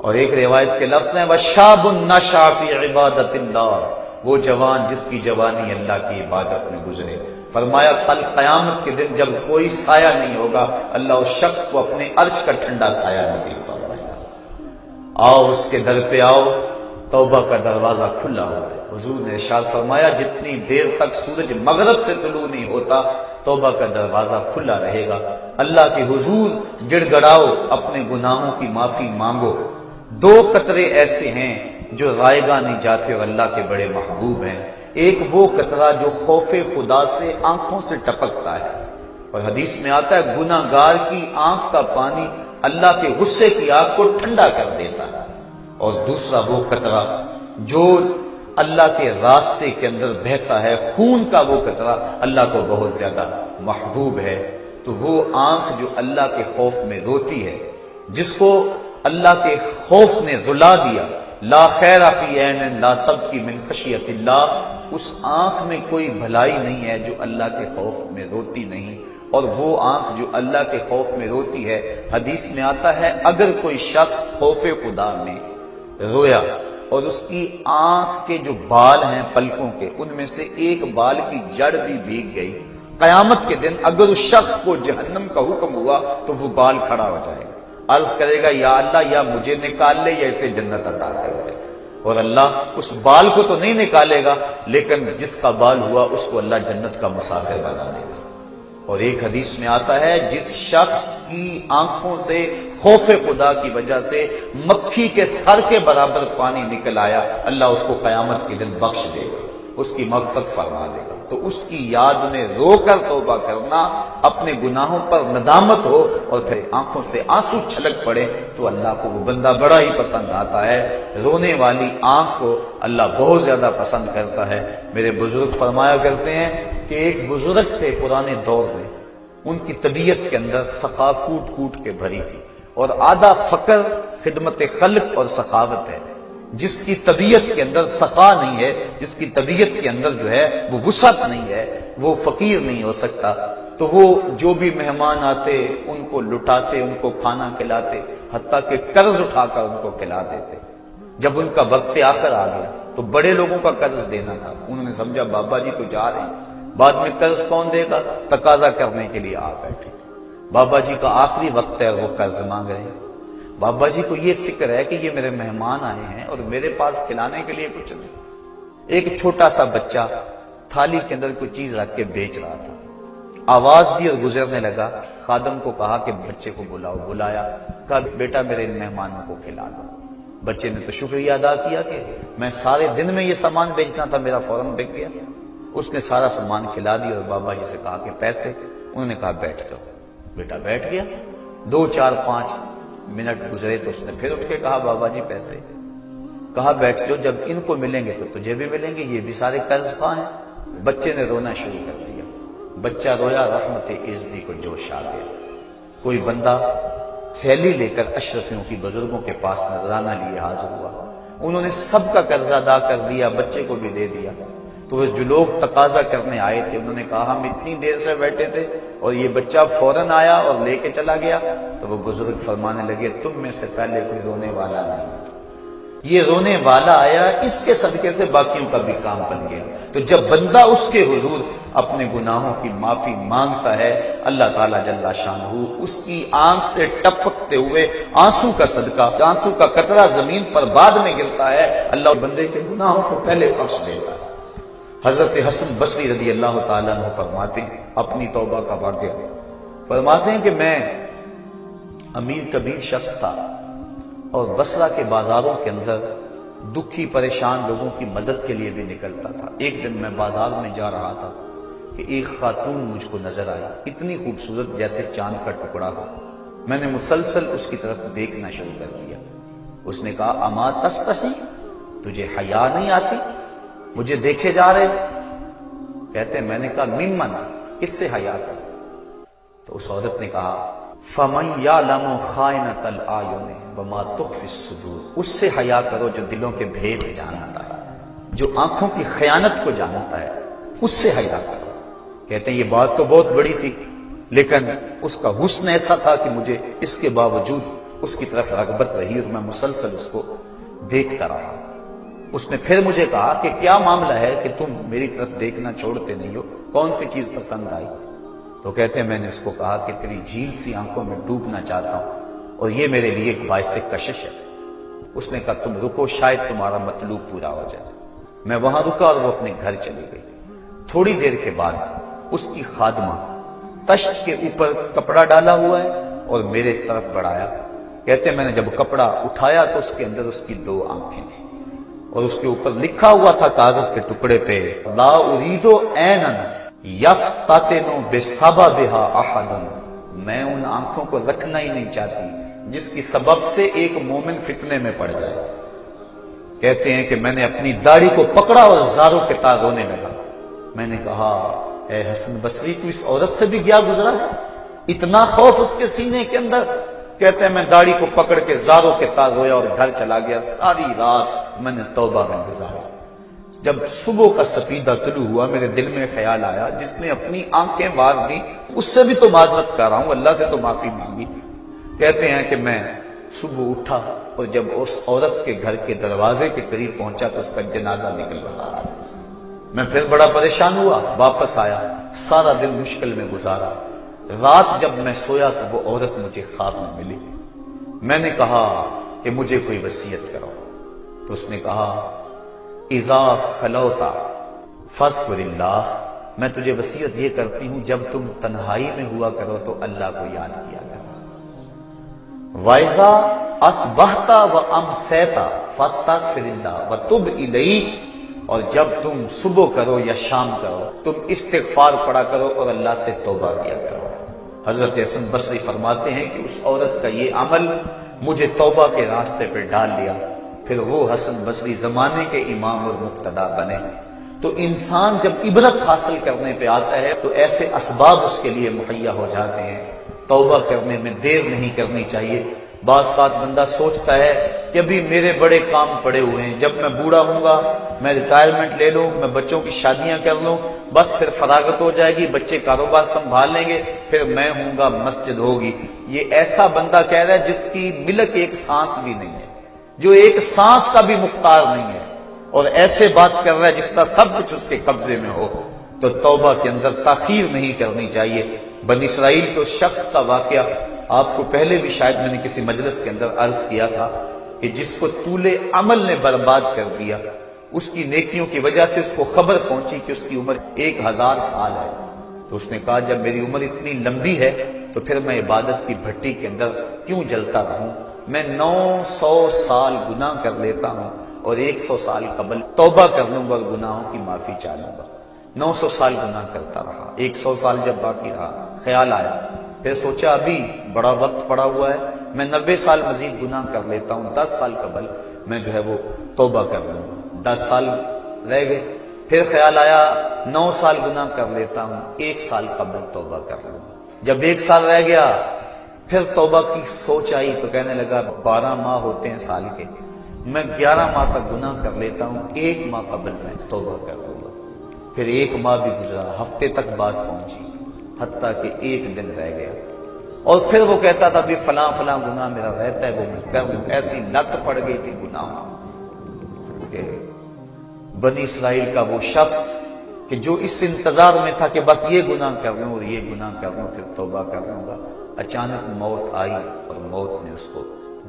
اور ایک روایت کے لفظ ہیں وَشَابٌ نَشَأَ فِي عِبَادَةِ اللَّهِ، وہ جوان جس کی جوانی اللہ کی عبادت میں گزرے۔ فرمایا کل قیامت کے دن جب کوئی سایہ نہیں ہوگا، اللہ اس شخص کو اپنے عرش کا ٹھنڈا سایہ نصیب فرمائے گا۔ آؤ اس کے در پہ آؤ، توبہ کا دروازہ کھلا ہوا ہے۔ حضور نے ارشاد فرمایا جتنی دیر تک سورج مغرب سے طلوع نہیں ہوتا توبہ کا دروازہ کھلا رہے گا۔ اللہ کے حضور گڑ گڑاؤ، اپنے گناہوں کی معافی مانگو۔ 2 قطرے ایسے ہیں جو رائے گاہ نہیں جاتے اور اللہ کے بڑے محبوب ہیں۔ ایک وہ قطرہ جو خوف خدا سے آنکھوں سے ٹپکتا ہے، اور حدیث میں آتا ہے گناہ گار کی آنکھ کا پانی اللہ کے غصے کی آگ کو ٹھنڈا کر دیتا ہے، اور دوسرا وہ قطرہ جو اللہ کے راستے کے اندر بہتا ہے، خون کا وہ قطرہ اللہ کو بہت زیادہ محبوب ہے۔ تو وہ آنکھ جو اللہ کے خوف میں روتی ہے، جس کو اللہ کے خوف نے رلا دیا، لا خیر فی عین لا تبکی من خشیت اللہ، اس آنکھ میں کوئی بھلائی نہیں ہے جو اللہ کے خوف میں روتی نہیں۔ اور وہ آنکھ جو اللہ کے خوف میں روتی ہے، حدیث میں آتا ہے اگر کوئی شخص خوف خدا میں رویا اور اس کی آنکھ کے جو بال ہیں پلکوں کے، ان میں سے ایک بال کی جڑ بھی بھیگ گئی، قیامت کے دن اگر اس شخص کو جہنم کا حکم ہوا تو وہ بال کھڑا ہو جائے گا، عرض کرے گا یا اللہ یا مجھے نکال لے یا اسے جنت عطا کر دے، اور اللہ اس بال کو تو نہیں نکالے گا، لیکن جس کا بال ہوا اس کو اللہ جنت کا مسافر بنا دے گا۔ اور ایک حدیث میں آتا ہے جس شخص کی آنکھوں سے خوف خدا کی وجہ سے مکھی کے سر کے برابر پانی نکل آیا، اللہ اس کو قیامت کے دن بخش دے گا، اس کی مغفرت فرما دے گا۔ تو اس کی یاد میں رو کر توبہ کرنا، اپنے گناہوں پر ندامت ہو اور پھر آنکھوں سے آنسو چھلک پڑے، تو اللہ کو وہ بندہ بڑا ہی پسند آتا ہے۔ رونے والی آنکھ کو اللہ بہت زیادہ پسند کرتا ہے۔ میرے بزرگ فرمایا کرتے ہیں کہ ایک بزرگ تھے پرانے دور میں، ان کی طبیعت کے اندر سخا کوٹ کوٹ کے بھری تھی، اور آدھا فقر خدمت خلق اور سخاوت ہے۔ جس کی طبیعت کے اندر سخا نہیں ہے، جس کی طبیعت کے اندر جو ہے وہ وسعت نہیں ہے، وہ فقیر نہیں ہو سکتا۔ تو وہ جو بھی مہمان آتے ان کو لٹاتے، ان کو کھانا کھلاتے، حتیٰ کہ قرض اٹھا کر ان کو کھلا دیتے۔ جب ان کا وقت آخر آ گیا تو بڑے لوگوں کا قرض دینا تھا، انہوں نے سمجھا بابا جی تو جا رہے ہیں، بعد میں قرض کون دے گا، تقاضا کرنے کے لیے آ بیٹھے۔ بابا جی کا آخری وقت ہے اور وہ قرض مانگ رہے ہیں۔ بابا جی کو یہ فکر ہے کہ یہ میرے مہمان آئے ہیں اور میرے پاس کھلانے کے لیے کچھ نہیں۔ ایک چھوٹا سا بچہ تھالی کے اندر کوئی چیز رکھ کے بیچ رہا تھا، آواز دی اور گزرنے لگا۔ خادم کو کہا کہ بچے کو بلاؤ، بلایا، کہا بیٹا میرے ان مہمانوں کو کھلا دو۔ بچے نے تو شکریہ ادا کیا کہ میں سارے دن میں یہ سامان بیچنا تھا، میرا فوراً بک گیا۔ اس نے سارا سامان کھلا دیا اور بابا جی سے کہا کہ پیسے، انہوں نے کہا بیٹھ جاؤ۔ بیٹا بیٹھ گیا۔ 2 4 5 منٹ گزرے تو اس نے پھر اٹھ کے کہا بابا جی پیسے، کہا بیٹھ جاؤ، جب ان کو ملیں گے تو تجھے بھی ملیں گے، یہ بھی سارے قرض خواہ ہیں۔ بچے نے رونا شروع کر دیا، بچہ رویا، رحمت عزتی کو جوش آ گیا۔ کوئی بندہ تھیلی لے کر اشرفیوں کی بزرگوں کے پاس نذرانہ لیے حاضر ہوا، انہوں نے سب کا قرض ادا کر دیا، بچے کو بھی دے دیا۔ تو وہ جو لوگ تقاضا کرنے آئے تھے انہوں نے کہا ہم اتنی دیر سے بیٹھے تھے اور یہ بچہ فوراً آیا اور لے کے چلا گیا۔ تو وہ بزرگ فرمانے لگے تم میں سے پہلے کوئی رونے والا نہیں، یہ رونے والا آیا، اس کے صدقے سے باقیوں کا بھی کام بن گیا۔ تو جب بندہ اس کے حضور اپنے گناہوں کی معافی مانگتا ہے، اللہ تعالیٰ جل شانہ اس کی آنکھ سے ٹپکتے ہوئے آنسو کا صدقہ، آنسو کا قطرہ زمین پر بعد میں گرتا ہے، اللہ بندے کے گناہوں کو پہلے بخش دیتا ہے۔ حضرت حسن بصری رضی اللہ تعالیٰ عنہ فرماتے ہیں اپنی توبہ کا واقعہ، فرماتے ہیں کہ میں امیر کبیر شخص تھا اور بصرہ کے بازاروں کے اندر دکھی پریشان لوگوں کی مدد کے لیے بھی نکلتا تھا۔ ایک دن میں بازار میں جا رہا تھا کہ ایک خاتون مجھ کو نظر آئی، اتنی خوبصورت جیسے چاند کا ٹکڑا ہو۔ میں نے مسلسل اس کی طرف دیکھنا شروع کر دیا۔ اس نے کہا اما تستحی، تجھے حیا نہیں آتی، مجھے دیکھے جا رہے؟ کہتے میں نے کہا ممن، کس سے حیا کر؟ تو اس عورت نے کہا فمن یعلم خائنۃ الاعین وما تخفی الصدور، اس سے حیا کرو جو دلوں کے بھید جانتا ہے، جو آنکھوں کی خیانت کو جانتا ہے، اس سے حیا کرو۔ کہتے ہیں یہ بات تو بہت بڑی تھی، لیکن اس کا حسن ایسا تھا کہ مجھے اس کے باوجود اس کی طرف رغبت رہی اور میں مسلسل اس کو دیکھتا رہا۔ اس نے پھر مجھے کہا کہ کیا معاملہ ہے کہ تم میری طرف دیکھنا چھوڑتے نہیں ہو، کون سی چیز پسند آئی؟ تو کہتے ہیں میں نے اس کو کہا کہ تیری جھیل سی آنکھوں میں ڈوبنا چاہتا ہوں اور یہ میرے لیے ایک باعث کشش ہے۔ اس نے کہا تم رکو، شاید تمہارا مطلوب پورا ہو جائے۔ میں وہاں رکا اور وہ اپنے گھر چلی گئی۔ تھوڑی دیر کے بعد اس کی خادمہ تشت کے اوپر کپڑا ڈالا ہوا ہے اور میرے طرف بڑھایا۔ کہتے ہیں میں نے جب کپڑا اٹھایا تو اس کے اندر اس کی 2 آنکھیں تھیں۔ اور اس کے اوپر لکھا ہوا تھا کاغذ کے ٹکڑے پہ لا اریدو عینن یفتتن بسببھا احد، میں ان آنکھوں کو رکھنا ہی نہیں چاہتی جس کی سبب سے ایک مومن فتنے میں پڑ جائے۔ کہتے ہیں کہ میں نے اپنی داڑھی کو پکڑا اور زاروں کے تار رونے لگا۔ میں نے کہا اے حسن بصری، تو اس عورت سے بھی گیا گزرا ہے؟ اتنا خوف اس کے سینے کے اندر؟ کہتے ہیں میں داڑھی کو پکڑ کے زاروں کے تار رویا اور گھر چلا گیا۔ ساری رات میں نے توبہ میں گزاری۔ جب صبح کا سفیدہ طلوع ہوا میرے دل میں خیال آیا جس نے اپنی آنکھیں مار دی اس سے بھی تو معذرت کر رہا ہوں، اللہ سے تو معافی مانگی۔ کہتے ہیں کہ میں صبح اٹھا اور جب اس عورت کے گھر کے دروازے کے قریب پہنچا تو اس کا جنازہ نکل رہا تھا۔ میں پھر بڑا پریشان ہوا، واپس آیا، سارا دن مشکل میں گزارا۔ رات جب میں سویا تو وہ عورت مجھے خواب میں ملی۔ میں نے کہا کہ مجھے کوئی وصیت کرو، تو اس نے کہا اذا خلوتا فاذکر اللہ، میں تجھے وصیت یہ کرتی ہوں جب تم تنہائی میں ہوا کرو تو اللہ کو یاد کیا کرو۔ وَإِذَا أَصْبَحْتَ وَأَمْسَيْتَ فَاسْتَغْفِرِ اللَّهَ وَتُبْ إِلَيْهِ، اور جب تم صبح کرو یا شام کرو تم استغفار پڑھا کرو اور اللہ سے توبہ کیا کرو۔ حضرت حسن بصری فرماتے ہیں کہ اس عورت کا یہ عمل مجھے توبہ کے راستے پہ ڈال لیا، پھر وہ حسن بصری زمانے کے امام اور مقتدا بنے۔ تو انسان جب عبرت حاصل کرنے پہ آتا ہے تو ایسے اسباب اس کے لیے مہیا ہو جاتے ہیں۔ توبہ کرنے میں دیر نہیں کرنی چاہیے۔ بعض بات بندہ سوچتا ہے کہ ابھی میرے بڑے کام پڑے ہوئے ہیں، جب میں بوڑھا ہوں گا میں ریٹائرمنٹ لے لوں، میں بچوں کی شادیاں کر لوں، بس پھر فراغت ہو جائے گی، بچے کاروبار سنبھال لیں گے، پھر میں ہوں گا، مسجد ہوگی۔ یہ ایسا بندہ کہہ رہا ہے جس کی ملک ایک سانس بھی نہیں ہے، جو ایک سانس کا بھی مختار نہیں ہے، اور ایسے بات کر رہا ہے جس طرح سب کچھ اس کے قبضے میں ہو۔ تو توبہ کے اندر تاخیر نہیں کرنی چاہیے۔ بنی اسرائیل کے اس شخص کا واقعہ آپ کو پہلے بھی شاید میں نے کسی مجلس کے اندر عرض کیا تھا کہ جس کو طول عمل نے برباد کر دیا، اس کی نیکیوں کی وجہ سے اس کو خبر پہنچی کہ اس کی عمر 1000 سال ہے، تو اس نے کہا جب میری عمر اتنی لمبی ہے تو پھر میں عبادت کی بھٹی کے اندر کیوں جلتا رہوں؟ میں 900 سال گناہ کر لیتا ہوں اور 100 سال قبل توبہ کر لوں گا اور گناہوں کی معافی چاہ لوں گا۔ 900 سال گناہ کرتا رہا، 100 سال جب باقی رہا خیال آیا، پھر سوچا ابھی بڑا وقت پڑا ہوا ہے، میں 90 سال مزید گناہ کر لیتا ہوں، 10 سال قبل میں جو ہے وہ توبہ کر لوں گا۔ 10 سال رہ گئے، پھر خیال آیا 9 سال گناہ کر لیتا ہوں، 1 سال قبل توبہ کر لوں گا۔ جب 1 سال رہ گیا پھر توبہ کی سوچ آئی تو کہنے لگا 12 ماہ ہوتے ہیں سال کے، میں 11 ماہ تک گناہ کر لیتا ہوں، 1 ماہ قبل میں توبہ کر لوں گا۔ پھر 1 ماہ بھی گزرا، ہفتے تک بات پہنچی، حتیٰ کہ 1 دن رہ گیا، اور پھر وہ کہتا تھا بھی فلاں فلاں گناہ میرا رہتا ہے وہ میں کر لوں۔ ایسی لت پڑ گئی تھی گناہوں کہ بنی اسرائیل کا وہ شخص کہ جو اس انتظار میں تھا کہ بس یہ گناہ کر لوں اور یہ گناہ کر لوں پھر توبہ کر لوں گا، اچانک موت آئی اور موت نے اس کو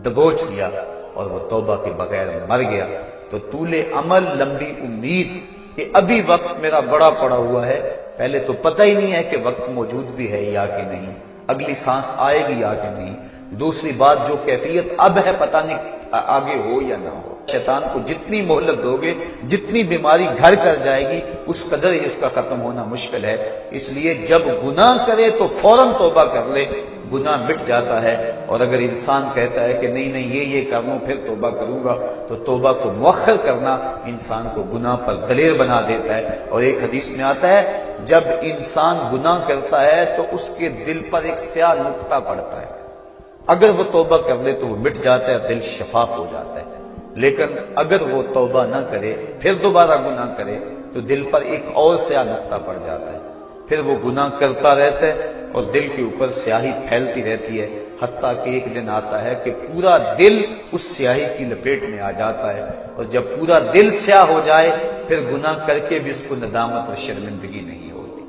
دبوچ لیا اور وہ توبہ کے بغیر مر گیا۔ تو طول عمل، لمبی امید کہ ابھی وقت میرا بڑا پڑا ہوا ہے، پہلے تو پتہ ہی نہیں ہے کہ وقت موجود بھی ہے یا کہ نہیں، اگلی سانس آئے گی یا کہ نہیں، دوسری بات جو کیفیت اب ہے پتہ نہیں آگے ہو یا نہ ہو۔ شیطان کو جتنی مہلت دو گے، جتنی بیماری گھر کر جائے گی، اس قدر ہی اس کا ختم ہونا مشکل ہے۔ اس لیے جب گناہ کرے تو فوراً توبہ کر لے، گناہ مٹ جاتا ہے۔ اور اگر انسان کہتا ہے کہ نہیں یہ کر لوں پھر توبہ کروں گا، تو توبہ کو مؤخر کرنا انسان کو گناہ پر دلیر بنا دیتا ہے۔ اور ایک حدیث میں آتا ہے جب انسان گناہ کرتا ہے تو اس کے دل پر ایک سیاہ نقطہ پڑتا ہے، اگر وہ توبہ کر لے تو وہ مٹ جاتا ہے، دل شفاف ہو جاتا ہے۔ لیکن اگر وہ توبہ نہ کرے پھر دوبارہ گناہ کرے تو دل پر ایک اور سیاہ نقطہ پڑ جاتا ہے، پھر وہ گناہ کرتا رہتا ہے اور دل کے اوپر سیاہی پھیلتی رہتی ہے، حتیٰ کہ ایک دن آتا ہے کہ پورا دل اس سیاہی کی لپیٹ میں آ جاتا ہے، اور جب پورا دل سیاہ ہو جائے پھر گناہ کر کے بھی اس کو ندامت اور شرمندگی نہیں ہوتی۔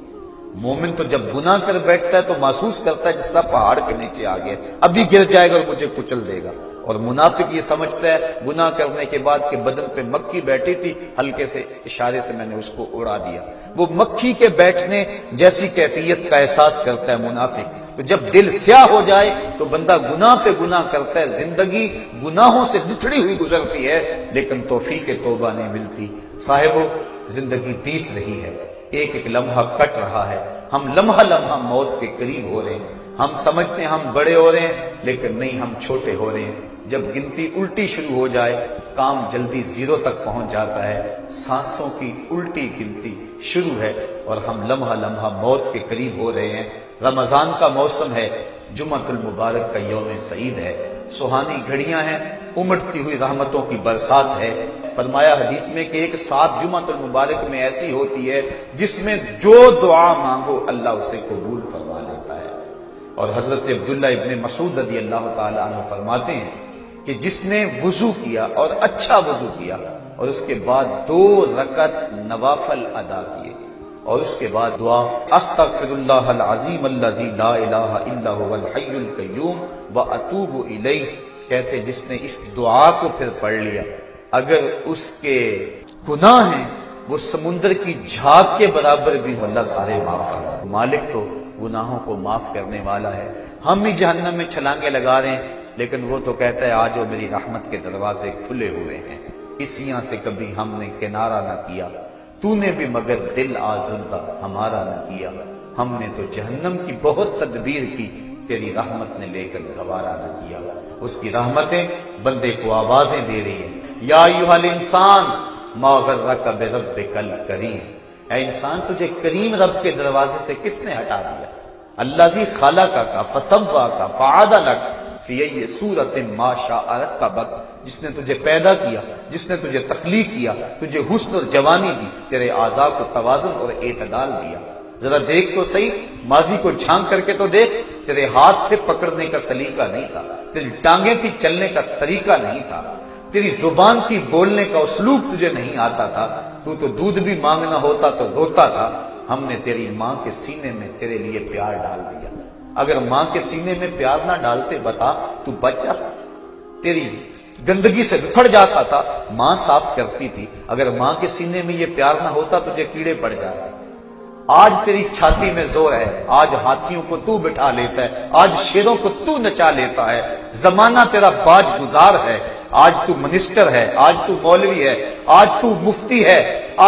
مومن تو جب گناہ کر بیٹھتا ہے تو محسوس کرتا ہے جس طرح پہاڑ کے نیچے آ گیا، ابھی گر جائے گا اور مجھے کچل دے گا۔ اور منافق یہ سمجھتا ہے گناہ کرنے کے بعد کہ بدن پہ مکھی بیٹھی تھی، ہلکے سے اشارے سے میں نے اس کو اڑا دیا، وہ مکھی کے بیٹھنے جیسی کیفیت کا احساس کرتا ہے منافق۔ تو تو جب دل سیاہ ہو جائے تو بندہ گناہ پہ گناہ کرتا ہے، زندگی گناہوں سے بچھڑی ہوئی گزرتی ہے، لیکن توفیق توبہ نہیں ملتی۔ صاحبو، زندگی بیت رہی ہے، ایک ایک لمحہ کٹ رہا ہے، ہم لمحہ لمحہ موت کے قریب ہو رہے ہیں، ہم سمجھتے ہیں ہم بڑے ہو رہے ہیں، لیکن نہیں، ہم چھوٹے ہو رہے ہیں۔ جب گنتی الٹی شروع ہو جائے، کام جلدی زیرو تک پہنچ جاتا ہے، سانسوں کی الٹی گنتی شروع ہے اور ہم لمحہ لمحہ موت کے قریب ہو رہے ہیں۔ رمضان کا موسم ہے، جمعۃ المبارک کا یوم سعید ہے، سہانی گھڑیاں ہیں، امٹتی ہوئی رحمتوں کی برسات ہے۔ فرمایا حدیث میں کہ ایک ساتھ جمعۃ المبارک میں ایسی ہوتی ہے جس میں جو دعا مانگو اللہ اسے قبول فرما لیتا ہے۔ اور حضرت عبداللہ ابن مسعود رضی اللہ تعالی عنہ فرماتے ہیں کہ جس نے وضو کیا اور اچھا وضو کیا اور اس کے بعد 2 رکعت نوافل ادا کیے اور اس کے بعد دعا استغفر اللہ العظیم الذی لا الہ الا هو الحی القیوم واتوب الیہ، کہتے جس نے اس دعا کو پھر پڑھ لیا، اگر اس کے گناہ ہیں وہ سمندر کی جھاگ کے برابر بھی ہو، اللہ سارے معاف فرما۔ مالک تو گناہوں کو معاف کرنے والا ہے، ہم ہی جہنم میں چھلانگے لگا رہے ہیں، لیکن وہ تو کہتا ہے آج میری رحمت کے دروازے کھلے ہوئے ہیں، اسیاں سے کبھی ہم نے کنارہ نہ کیا، تو نے بھی مگر دل آزردہ ہمارا نہ کیا، ہم نے تو جہنم کی بہت تدبیر کی، تیری رحمت نے لے کر گوارا نہ کیا۔ اس کی رحمتیں بندے کو آوازیں دے رہی ہیں، یا ایھا الانسان ما غرک بربک الکریم، اے انسان تجھے کریم رب کے دروازے سے کس نے ہٹا دیا؟ الذی خلقک فسواک فعدلک فی ای صورت ما شاء رکبک، جس نے تجھے پیدا کیا، جس نے تجھے تخلیق کیا، تجھے حسن اور جوانی دی، تیرے اعضاء کو توازن اور اعتدال دیا۔ ذرا دیکھ تو صحیح، ماضی کو جھانک کر کے تو دیکھ، تیرے ہاتھ تھے پکڑنے کا سلیقہ نہیں تھا، تیری ٹانگیں تھی چلنے کا طریقہ نہیں تھا، تیری زبان تھی بولنے کا اسلوب تجھے نہیں آتا تھا، تو دودھ بھی مانگنا ہوتا تو روتا تھا۔ ہم نے تیری ماں کے سینے میں تیرے لیے پیار ڈال دیا، اگر ماں کے سینے میں پیار نہ ڈالتے بتا تو بچہ تیری گندگی سے اکھڑ جاتا تھا، ماں صاف کرتی تھی، اگر ماں کے سینے میں یہ پیار نہ ہوتا تجھے کیڑے پڑ جاتے۔ آج تیری چھاتی میں زور ہے، آج ہاتھیوں کو تو بٹھا لیتا ہے، آج شیروں کو تو نچا لیتا ہے، زمانہ تیرا باج گزار ہے، آج تو منسٹر ہے، آج تو مولوی ہے، آج تو مفتی ہے،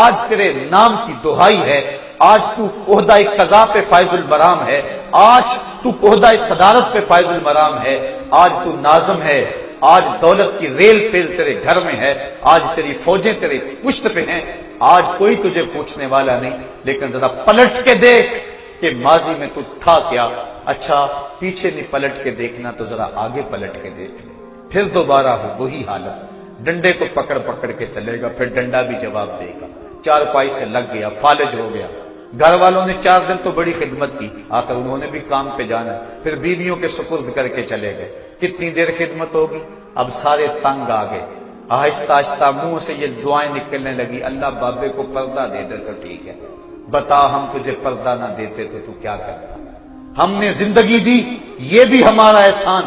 آج تیرے نام کی دہائی ہے، آج تو عہدہ قضا پہ فائز المرام ہے، آج تو عہدہ صدارت پہ فائز المرام ہے، آج تو ناظم ہے، آج دولت کی ریل پیل تیرے گھر میں ہے، آج تیری فوجیں تیرے پشت پہ ہیں، آج کوئی تجھے پوچھنے والا نہیں، لیکن ذرا پلٹ کے دیکھ کہ ماضی میں تو تھا کیا۔ اچھا پیچھے نہیں پلٹ کے دیکھنا تو ذرا آگے پلٹ کے دیکھ لے، پھر دوبارہ ہو وہی حالت، ڈنڈے کو پکڑ پکڑ کے چلے گا، پھر ڈنڈا بھی جواب دے گا، چارپائی سے لگ گیا، فالج ہو گیا، گھر والوں نے 4 دن تو بڑی خدمت کی، آخر انہوں نے بھی کام پہ جانا، پھر بیویوں کے سپرد کر کے چلے گئے، کتنی دیر خدمت ہوگی، اب سارے تنگ آ گئے، آہستہ آہستہ منہ سے یہ دعائیں نکلنے لگی، اللہ بابے کو پردہ دے دے تو ٹھیک ہے، بتا ہم تجھے پردہ نہ دیتے تو کیا کرتا؟ ہم نے زندگی دی، یہ بھی ہمارا احسان،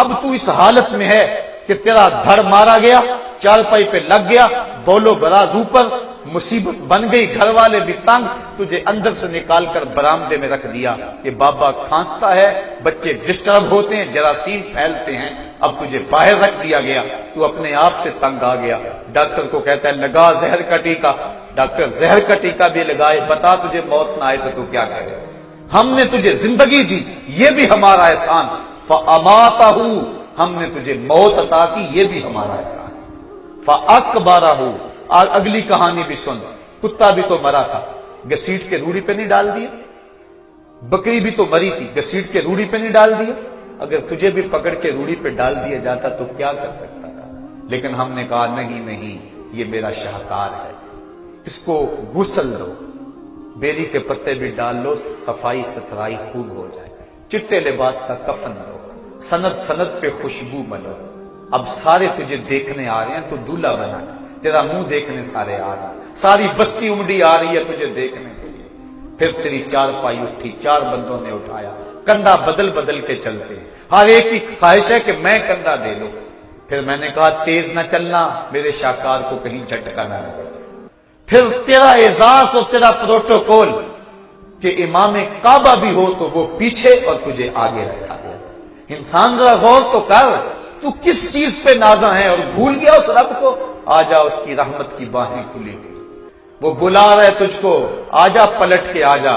اب تو اس حالت میں ہے کہ تیرا دھڑ مارا گیا، چارپائی پہ لگ گیا، بولو براز اوپر، مصیبت بن گئی، گھر والے بھی تنگ، تجھے اندر سے نکال کر برآمدے میں رکھ دیا کہ بابا کھانستا ہے، بچے ڈسٹرب ہوتے ہیں، جراثیم پھیلتے ہیں، اب تجھے باہر رکھ دیا گیا، تو اپنے آپ سے تنگ آ گیا، ڈاکٹر کو کہتا ہے لگا زہر کا ٹیکہ، ڈاکٹر زہر کا ٹیکہ بھی لگائے، بتا تجھے موت نہ آئے تو کیا کرے؟ ہم نے تجھے زندگی دی، یہ بھی ہمارا احسان، فَأَمَاتَهُ، ہم نے تجھے موت عطا کی، یہ بھی ہمارا احسان، فَأَكْبَرَهُ، اگلی کہانی بھی سن، کتا بھی تو مرا تھا، گھسیٹ کے روڑی پہ نہیں ڈال دیا، بکری بھی تو مری تھی، گھسیٹ کے روڑی پہ نہیں ڈال دیا، اگر تجھے بھی پکڑ کے روڑی پہ ڈال دیا جاتا تو کیا کر سکتا تھا؟ لیکن ہم نے کہا نہیں، یہ میرا شاہکار ہے، اس کو غسل دو، بیری کے پتے بھی ڈال لو، صفائی ستھرائی خوب ہو جائے، چٹے لباس کا کفن دو، سند پہ خوشبو ملو، اب سارے تجھے دیکھنے آ رہے ہیں تو دولہا بنا، تیرا منہ دیکھنے سارے آ رہے ہیں، ساری بستی امڈی آ رہی ہے تجھے دیکھنے کے لیے، پھر تیری چارپائی اٹھی، 4 بندوں نے اٹھایا، کندھا بدل بدل کے چلتے ہیں، ہر ایک کی خواہش ہے کہ میں کندھا دے دوں، پھر میں نے کہا تیز نہ چلنا، میرے شاہکار کو کہیں جھٹکا نہ لگے، پھر تیرا اعزاز اور تیرا پروٹوکول کہ امام کعبہ بھی ہو تو وہ پیچھے اور تجھے آگے رکھا گیا. انسان ذرا غور تو کر، تو کس چیز پہ نازا ہے اور بھول گیا اس رب کو. آجا، اس کی رحمت کی باہیں کھلی گئی، وہ بلا رہا ہے تجھ کو، آجا پلٹ کے آجا.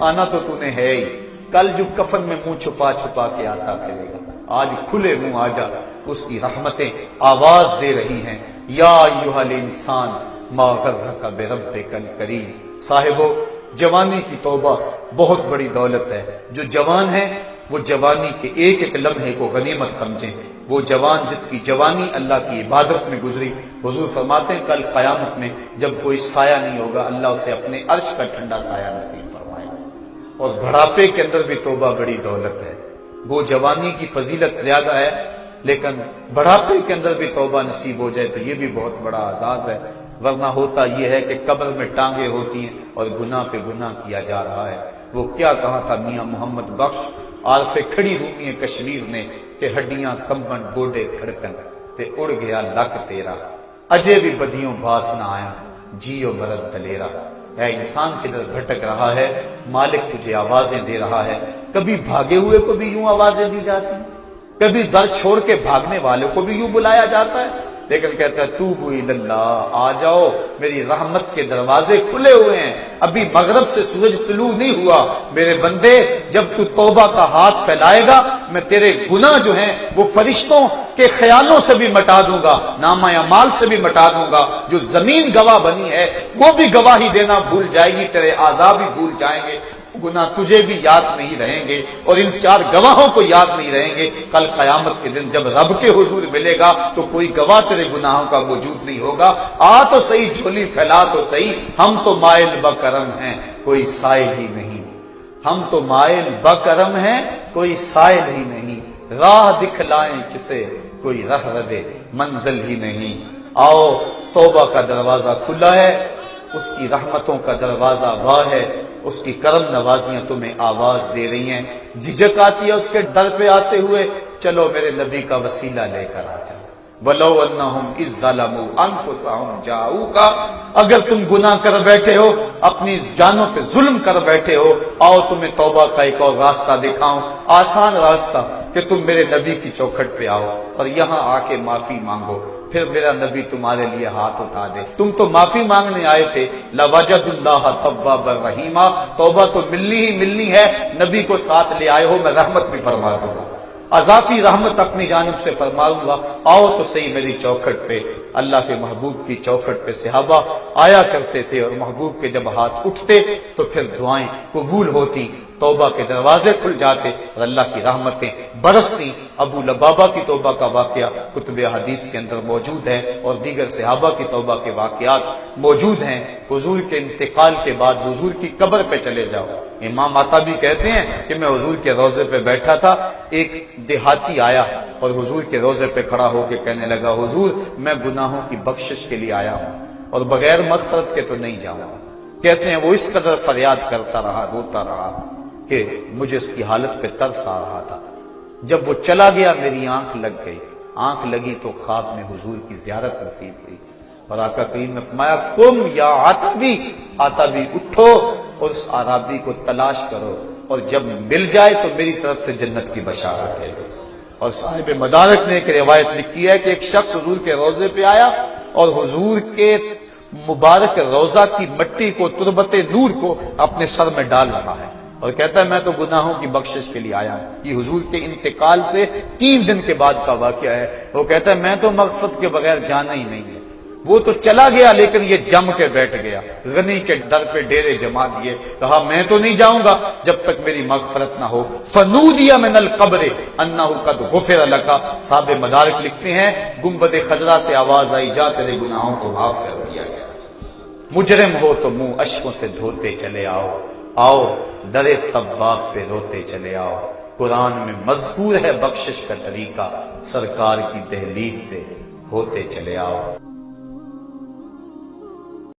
آنا تو تو نے ہے ہی، کل جو کفن میں منہ چھپا چھپا کے آتا پھرے گا، آج کھلے منہ آجا. اس کی رحمتیں آواز دے رہی ہیں، یا ایھا الانسان ما غرک بربک الکریم. صاحبو، جوانی کی توبہ بہت بڑی دولت ہے. جو جوان ہے وہ جوانی کے ایک ایک لمحے کو غنیمت سمجھیں. وہ جوان جس کی جوانی اللہ کی عبادت میں گزری، حضور فرماتے ہیں کل قیامت میں جب کوئی سایہ نہیں ہوگا، اللہ اسے اپنے عرش کا ٹھنڈا سایہ نصیب فرمائے گا. اور بڑھاپے کے اندر بھی توبہ بڑی دولت ہے. وہ جوانی کی فضیلت زیادہ ہے، لیکن بڑھاپے کے اندر بھی توبہ نصیب ہو جائے تو یہ بھی بہت بڑا اعزاز ہے. ورنہ ہوتا یہ ہے کہ قبر میں ٹانگیں ہوتی ہیں اور گناہ پہ گناہ کیا جا رہا ہے. وہ کیا کہا تھا میاں محمد بخش عارف کھڑی رومی کشمیر نے کہ ہڈیاں کمبن گوڈے کھڑکن تے اڑ گیا لک تیرا، اجے بھی بدیوں باز نہ آیا جیو مرد دلیرا. اے انسان کدھر بھٹک رہا ہے، مالک تجھے آوازیں دے رہا ہے. کبھی بھاگے ہوئے کو بھی یوں آوازیں دی جاتی، کبھی در چھوڑ کے بھاگنے والے کو بھی یوں بلایا جاتا ہے. لیکن کہتا ہے توبوا الی اللہ، آ جاؤ، میری رحمت کے دروازے کھلے ہوئے ہیں. ابھی مغرب سے سورج طلوع نہیں ہوا. میرے بندے، جب تو توبہ کا ہاتھ پھیلائے گا میں تیرے گناہ جو ہیں وہ فرشتوں کے خیالوں سے بھی مٹا دوں گا، نامہ اعمال سے بھی مٹا دوں گا. جو زمین گواہ بنی ہے وہ بھی گواہی دینا بھول جائے گی، تیرے اعضاء بھی بھول جائیں گے، گناہ تجھے بھی یاد نہیں رہیں گے اور ان چار گواہوں کو یاد نہیں رہیں گے. کل قیامت کے دن جب رب کے حضور ملے گا تو کوئی گواہ تیرے گناہوں کا موجود نہیں ہوگا. آ تو صحیح، جھولی پھیلا تو صحیح، ہم تو مائل بکرم ہیں کوئی سائل ہی نہیں. ہم تو مائل بکرم ہیں کوئی سائل ہی نہیں. راہ دکھلائیں کسے کوئی رہ رہے منزل ہی نہیں. آؤ، توبہ کا دروازہ کھلا ہے، اس کی رحمتوں کا دروازہ واہ ہے، اس کی کرم نوازیاں تمہیں آواز دے رہی ہیں. جھجک آتی ہے اس کے در پہ آتے ہوئے، چلو میرے نبی کا وسیلہ لے کر آ جاؤ. وَلَوْ أَنَّهُمْ إِذْ ظَلَمُوا أَنفُسَهُمْ جَاءُوكَ، اگر تم گناہ کر بیٹھے ہو، اپنی جانوں پہ ظلم کر بیٹھے ہو، آؤ تمہیں توبہ کا ایک اور راستہ دکھاؤں، آسان راستہ، کہ تم میرے نبی کی چوکھٹ پہ آؤ اور یہاں آ کے معافی مانگو. پھر میرا نبی تمہارے لیے ہاتھ اٹھا دے. تم تو معافی مانگنے آئے تھے، لَوَجَدُ اللَّهَ تَوَّابًا رَحِيمًا، توبہ تو ملنی ہی ملنی ہے. نبی کو ساتھ لے آئے ہو، میں رحمت بھی فرما دوں گا، اضافی رحمت اپنی جانب سے فرماؤں گا. آؤ تو صحیح میری چوکھٹ پہ. اللہ کے محبوب کی چوکھٹ پہ صحابہ آیا کرتے تھے اور محبوب کے جب ہاتھ اٹھتے تو پھر دعائیں قبول ہوتی، توبہ کے دروازے کھل جاتے اور اللہ کی رحمتیں برستی. ابو لبابہ کی توبہ کا واقعہ کتب حدیث کے اندر موجود ہے اور دیگر صحابہ کی توبہ کے واقعات موجود ہیں. حضور کے انتقال کے بعد حضور کی قبر پہ چلے جاؤ. امام عطابی کہتے ہیں کہ میں حضور کے روضے پہ بیٹھا تھا، ایک دیہاتی آیا اور حضور کے روضے پہ کھڑا ہو کے کہنے لگا، حضور میں گناہوں کی بخشش کے لیے آیا ہوں اور بغیر مغفرت کے تو نہیں جاؤں گا. کہتے ہیں وہ اس قدر فریاد کرتا رہا، روتا رہا کہ مجھے اس کی حالت پہ ترس آ رہا تھا. جب وہ چلا گیا میری آنکھ لگ گئی. آنکھ لگی تو خواب میں حضور کی زیارت نصیب ہوئی اور آقا کریم نے فرمایا، قم یا عتبی، عتبی اٹھو اور اس عرابی کو تلاش کرو اور جب مل جائے تو میری طرف سے جنت کی بشارت ہے. اور صاحب مدارک نے ایک روایت لکھی ہے کہ ایک شخص حضور کے روضے پہ آیا اور حضور کے مبارک روضہ کی مٹی کو، تربت نور کو اپنے سر میں ڈال رہا ہے اور کہتا ہے میں تو گناہوں کی بخشش کے لیے آیا ہوں. یہ حضور کے انتقال سے 3 دن کے بعد کا واقعہ ہے. وہ کہتا ہے میں تو مغفرت کے بغیر جانا ہی نہیں ہے. وہ تو چلا گیا لیکن یہ جم کے بیٹھ گیا، غنی کے در پہ ڈیرے جما دیے، کہا میں تو نہیں جاؤں گا جب تک میری مغفرت نہ ہو. فنودی من القبر انہ قد غفر لک. صاحب مدارک لکھتے ہیں گنبد خضرا سے آواز آئی، جا تیرے گناہوں کو معاف کر دیا گیا. مجرم ہو تو منہ اشکوں سے دھوتے چلے آؤ، آؤ در طباب پہ روتے چلے آؤ. قرآن میں مذکور ہے بخشش کا طریقہ، سرکار کی دہلیز سے ہوتے چلے آؤ.